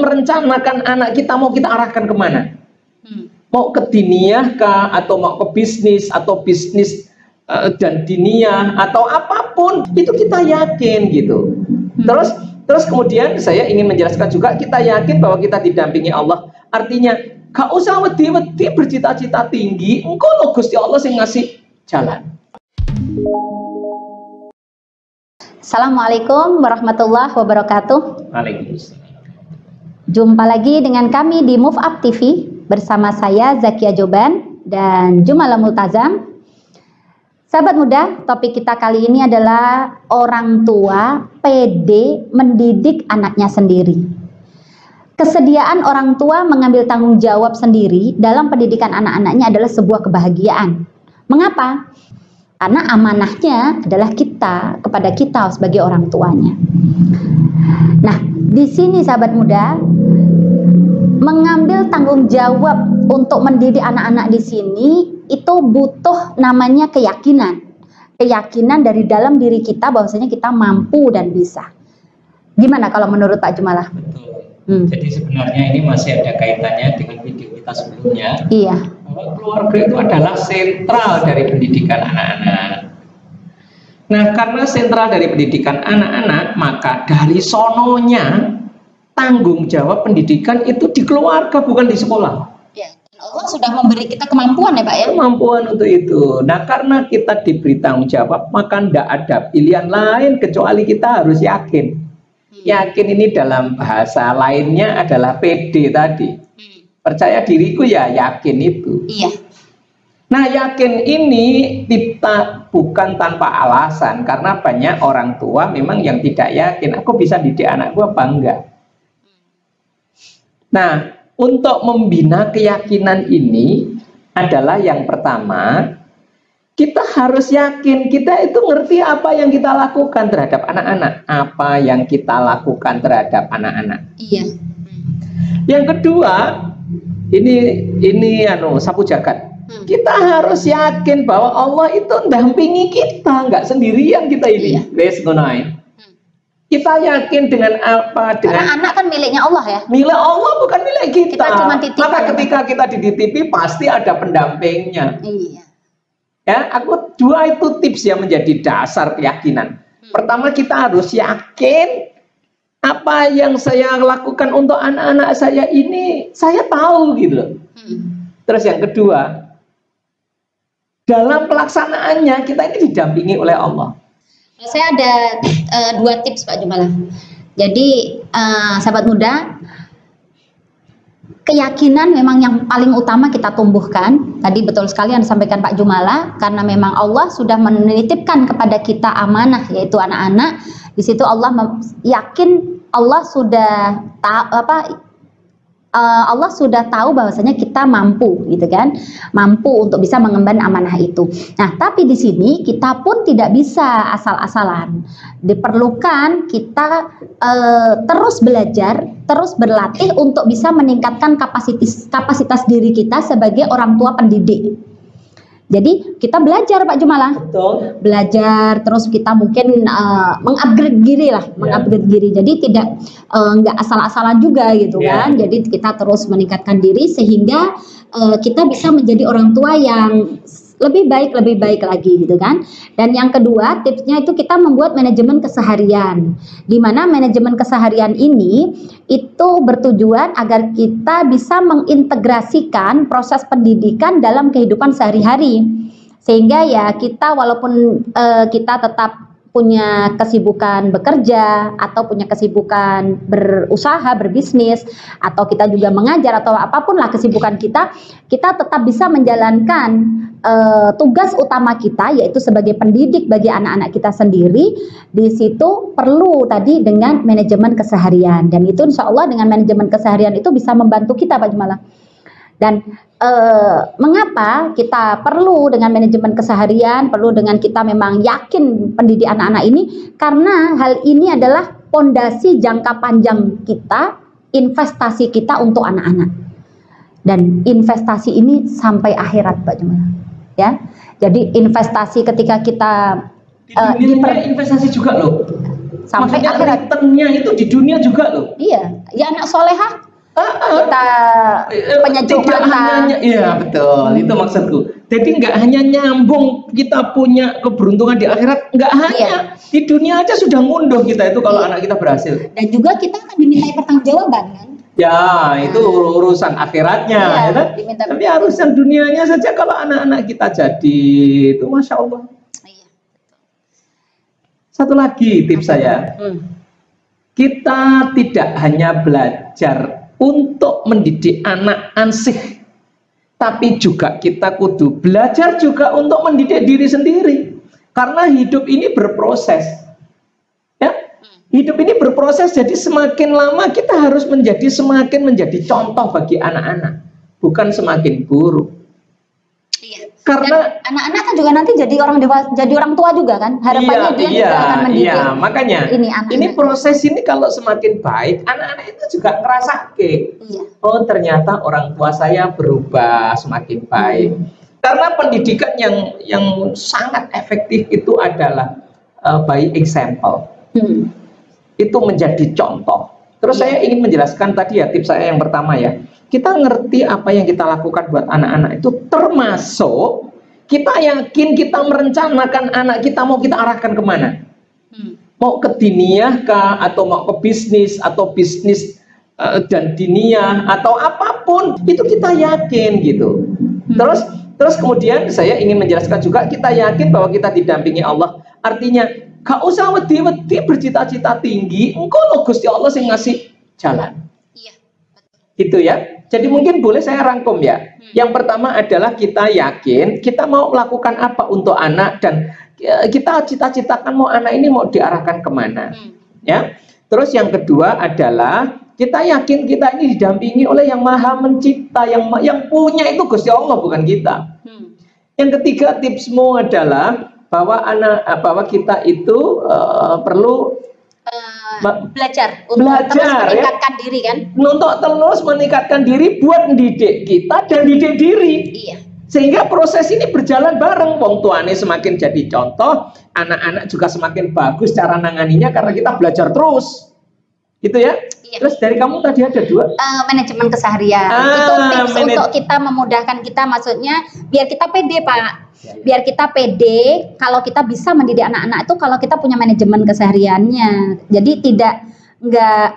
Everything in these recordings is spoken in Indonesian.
merencanakan anak kita mau kita arahkan kemana? Mau ke diniyah kah, atau mau ke bisnis, atau bisnis dan diniyah, atau apapun itu kita yakin gitu. Terus kemudian saya ingin menjelaskan juga, kita yakin bahwa kita didampingi Allah. Artinya gak usah wedi-wedi bercita-cita tinggi, engkau loh Gusti Allah yang ngasih jalan. Assalamualaikum warahmatullahi wabarakatuh. Waalaikumsalam. Jumpa lagi dengan kami di Move Up TV bersama saya Zakia Joban dan Jumala Multazam. Sahabat muda, topik kita kali ini adalah orang tua pede mendidik anaknya sendiri. Kesediaan orang tua mengambil tanggung jawab sendiri dalam pendidikan anak-anaknya adalah sebuah kebahagiaan. Mengapa? Karena amanahnya adalah kita kepada kita sebagai orang tuanya. Nah, di sini sahabat muda, mengambil tanggung jawab untuk mendidik anak-anak di sini itu butuh namanya keyakinan. Keyakinan dari dalam diri kita bahwasanya kita mampu dan bisa. Gimana kalau menurut Pak Jumalah? Betul. Jadi sebenarnya ini masih ada kaitannya dengan video kita sebelumnya. Iya. Bahwa keluarga itu adalah sentral dari pendidikan anak-anak. Nah, karena sentral dari pendidikan anak-anak, maka dari sononya tanggung jawab pendidikan itu di keluarga, bukan di sekolah. Ya, Allah sudah memberi kita kemampuan ya Pak ya? Kemampuan untuk itu. Nah, karena kita diberi tanggung jawab, maka tidak ada pilihan lain kecuali kita harus yakin. Yakin ini dalam bahasa lainnya adalah PD tadi. Percaya diriku ya yakin itu. Iya. Nah, yakin ini kita bukan tanpa alasan, karena banyak orang tua memang yang tidak yakin, aku bisa didik anakku apa enggak. Nah, untuk membina keyakinan ini adalah yang pertama, kita harus yakin kita itu ngerti apa yang kita lakukan terhadap anak-anak, apa yang kita lakukan terhadap anak-anak. Iya. Yang kedua, ini sapu jagat. Kita harus yakin bahwa Allah itu mendampingi kita, nggak sendirian kita ini. Iya. Kita yakin dengan apa? Karena anak kan miliknya Allah ya. Milik Allah, bukan milik kita. Kita cuma titip. Maka ketika kita dititipi pasti ada pendampingnya. Iya. Ya, aku dua itu tips yang menjadi dasar keyakinan. Pertama, kita harus yakin apa yang saya lakukan untuk anak-anak saya ini saya tahu gitu loh. Terus yang kedua, dalam pelaksanaannya kita ini didampingi oleh Allah. Saya ada dua tips Pak Jumalah. Jadi sahabat muda, keyakinan memang yang paling utama kita tumbuhkan. Tadi betul sekali yang disampaikan Pak Jumalah, karena memang Allah sudah menitipkan kepada kita amanah yaitu anak-anak. Di situ Allah yakin Allah sudah Allah sudah tahu bahwasanya kita mampu, gitu kan, mampu untuk bisa mengemban amanah itu. Nah, tapi di sini kita pun tidak bisa asal-asalan. Diperlukan kita terus belajar, terus berlatih untuk bisa meningkatkan kapasitas diri kita sebagai orang tua pendidik. Jadi kita belajar Pak Jumalah. Betul. Belajar terus kita mungkin mengupgrade diri lah, mengupgrade diri. Jadi tidak nggak asal-asalan juga gitu kan. Jadi kita terus meningkatkan diri sehingga kita bisa menjadi orang tua yang lebih baik lagi gitu kan. Dan yang kedua tipsnya itu kita membuat manajemen keseharian, di mana manajemen keseharian ini itu bertujuan agar kita bisa mengintegrasikan proses pendidikan dalam kehidupan sehari-hari, sehingga ya kita walaupun kita tetap punya kesibukan bekerja atau punya kesibukan berusaha, berbisnis, atau kita juga mengajar atau apapun lah kesibukan kita tetap bisa menjalankan tugas utama kita, yaitu sebagai pendidik bagi anak-anak kita sendiri. Di situ perlu tadi dengan manajemen keseharian, dan itu insya Allah dengan manajemen keseharian itu bisa membantu kita Pak Jumalah. Dan mengapa kita perlu dengan manajemen keseharian, perlu dengan kita memang yakin pendidik anak-anak ini, karena hal ini adalah pondasi jangka panjang kita, investasi kita untuk anak-anak, dan investasi ini sampai akhirat Pak Jumalah ya. Jadi investasi ketika kita investasi juga loh. sampai maksudnya akhirat. returnnya itu di dunia juga loh. Iya, ya anak solehah kita penyejuk tidak mata. hanya, iya betul, itu maksudku. Jadi nggak hanya nyambung kita punya keberuntungan di akhirat, nggak hanya di dunia aja sudah ngunduh kita itu kalau anak kita berhasil. Dan juga kita akan dimintai pertanggungjawaban kan. Ya, itu urusan akhiratnya, ya kan? Tapi urusan dunianya saja kalau anak-anak kita jadi itu, masya Allah. Satu lagi tips saya, kita tidak hanya belajar untuk mendidik anak ansih, tapi juga kita kudu belajar juga untuk mendidik diri sendiri, karena hidup ini berproses. Hidup ini berproses, jadi semakin lama kita harus semakin menjadi contoh bagi anak-anak, bukan semakin buruk. Karena anak-anak kan juga nanti jadi orang dewasa, jadi orang tua juga kan, harapannya dia juga akan mendidik. Iya, makanya ini proses ini kalau semakin baik, anak-anak itu juga ngerasa oh ternyata orang tua saya berubah semakin baik. Karena pendidikan yang sangat efektif itu adalah by example. Itu menjadi contoh. Terus saya ingin menjelaskan tadi ya, tips saya yang pertama ya, kita ngerti apa yang kita lakukan buat anak-anak itu, termasuk kita yakin kita merencanakan anak kita mau kita arahkan kemana, mau ke diniyah kah, atau mau ke bisnis, atau bisnis dan diniyah, atau apapun itu kita yakin gitu. Terus kemudian saya ingin menjelaskan juga, kita yakin bahwa kita didampingi Allah, artinya gak usah wedi-wedi bercita-cita tinggi, engkau loh Gusti Allah yang ngasih jalan. Gitu ya. Jadi mungkin boleh saya rangkum ya. Yang pertama adalah kita yakin kita mau melakukan apa untuk anak, dan kita cita-citakan mau anak ini mau diarahkan kemana. Ya. Terus yang kedua adalah kita yakin kita ini didampingi oleh yang Maha Mencipta, yang punya itu Gusti Allah, bukan kita. Yang ketiga tipsmu adalah bahwa kita itu perlu belajar untuk terus meningkatkan diri kan, untuk terus meningkatkan diri buat mendidik kita dan didik diri. Sehingga proses ini berjalan bareng. Wong tuane semakin jadi contoh, anak-anak juga semakin bagus cara nanganinya karena kita belajar terus. Gitu ya. Terus dari kamu tadi ada dua, manajemen keseharian. Itu tips untuk kita memudahkan kita, maksudnya biar kita pede Pak. Biar kita pede kalau kita bisa mendidik anak-anak itu kalau kita punya manajemen kesehariannya. Jadi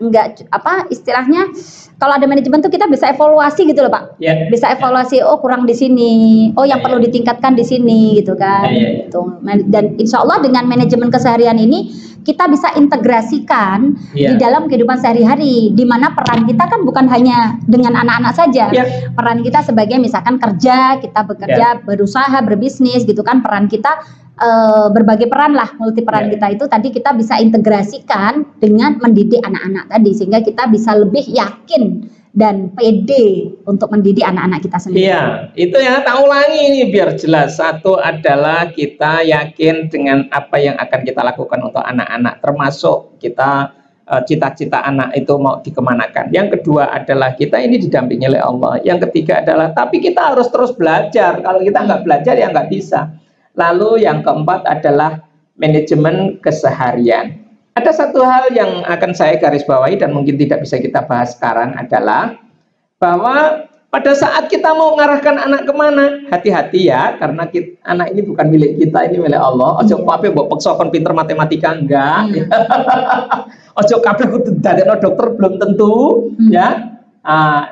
enggak apa istilahnya, kalau ada manajemen tuh kita bisa evaluasi gitu loh Pak. Bisa evaluasi, oh kurang di sini, oh yang perlu ditingkatkan di sini gitu kan. Gitu. Dan insya Allah dengan manajemen keseharian ini kita bisa integrasikan di dalam kehidupan sehari-hari, di mana peran kita kan bukan hanya dengan anak-anak saja. Peran kita sebagai misalkan kerja, kita bekerja, berusaha, berbisnis gitu kan, peran kita berbagai peran lah, multi peran kita itu tadi kita bisa integrasikan dengan mendidik anak-anak tadi, sehingga kita bisa lebih yakin dan pede untuk mendidik anak-anak kita sendiri. Iya, itu ya, tak ulangi ini biar jelas. Satu adalah kita yakin dengan apa yang akan kita lakukan untuk anak-anak, termasuk kita cita-cita anak itu mau dikemanakan. Yang kedua adalah kita ini didampingi oleh Allah. Yang ketiga adalah tapi kita harus terus belajar. Kalau kita nggak belajar ya nggak bisa. Lalu yang keempat adalah manajemen keseharian. Ada satu hal yang akan saya garis bawahi dan mungkin tidak bisa kita bahas sekarang adalah bahwa pada saat kita mau mengarahkan anak kemana, hati-hati ya, karena anak ini bukan milik kita, ini milik Allah. Ojo kabeh mbok paksa kon pinter matematika, enggak. Ojo kabeh kudu dadekno dokter, belum tentu ya.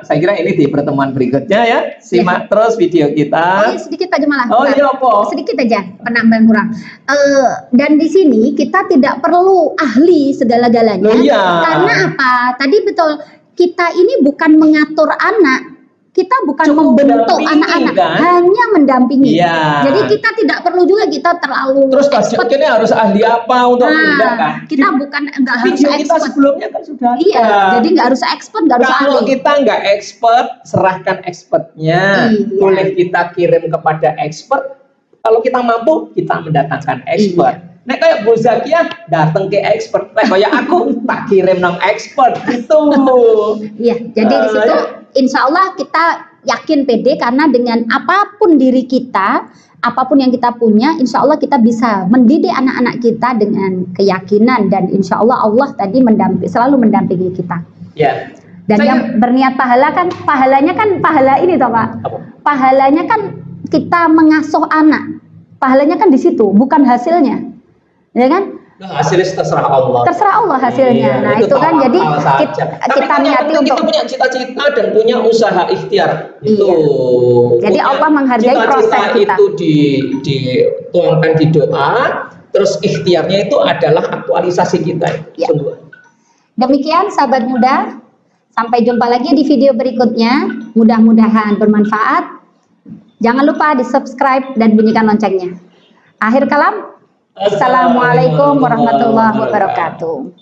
Saya kira ini di pertemuan berikutnya ya. Simak terus video kita. Sedikit aja malah. Apa? Sedikit aja penambahan kurang. Dan di sini kita tidak perlu ahli segala-galanya. Karena apa? Tadi betul, kita ini bukan mengatur anak. Kita bukan membentuk anak-anak, hanya mendampingi. Jadi kita tidak perlu juga kita terlalu expert. Ini harus ahli apa untuk membedakan? Kita bukan nggak harus expert. Kita sebelumnya kan sudah. Jadi nggak harus expert, nggak harus ahli. Kalau kita nggak expert, serahkan expertnya. Boleh kita kirim kepada expert. Kalau kita mampu, kita mendatangkan expert. Nah kayak Bu Zakiah datang ke expert, kayak aku tak kirim nang expert gitu. Jadi di situ insya Allah kita yakin pede karena dengan apapun diri kita, apapun yang kita punya, insya Allah kita bisa mendidik anak-anak kita dengan keyakinan, dan insya Allah Allah tadi selalu mendampingi kita. Ya. Dan yang berniat pahala kan, pahalanya kan pahala ini toh Pak. Apa? Pahalanya kan kita mengasuh anak. Pahalanya kan di situ, bukan hasilnya. Ya kan? Hasilnya terserah Allah. Terserah Allah hasilnya. Iya, nah itu kan jadi kita niati untuk kita punya cita-cita dan punya usaha ikhtiar. Itu. Iya. Jadi Allah menghargai proses kita. Itu dituangkan di doa, terus ikhtiarnya itu adalah aktualisasi kita. Ya. Demikian sahabat muda, sampai jumpa lagi di video berikutnya. Mudah-mudahan bermanfaat. Jangan lupa di subscribe dan bunyikan loncengnya. Akhir kalam. Assalamualaikum warahmatullahi wabarakatuh.